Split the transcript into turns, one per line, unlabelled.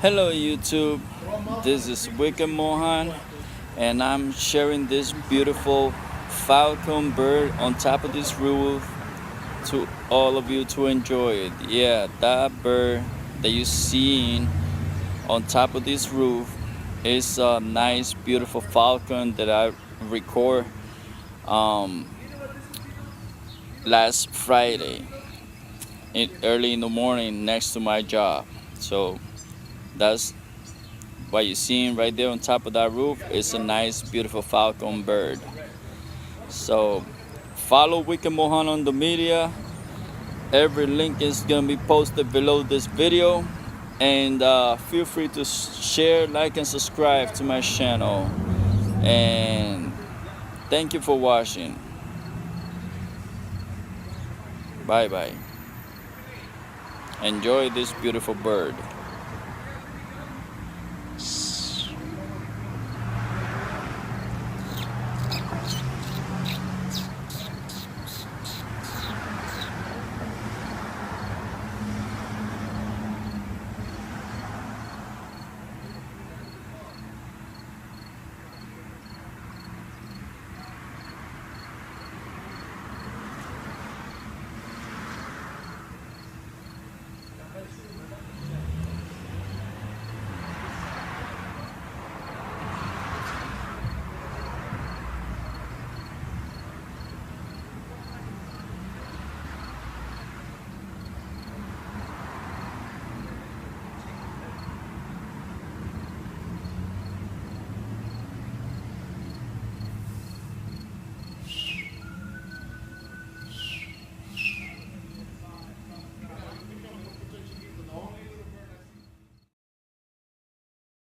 Hello YouTube, this is Wiccan Mohan and I'm sharing this beautiful falcon bird on top of this roof to all of you to enjoy it. Yeah, that bird that you're seeing on top of this roof is a nice beautiful falcon that I record um, last Friday early in the morning next to my job. So that's what you're seeing right there on top of that roof is a nice beautiful falcon bird. So follow Wiccan Mohan on the media. Every link is gonna be posted below this video, and feel free to share, like, and subscribe to my channel. And thank you for watching. Bye bye. Enjoy this beautiful bird.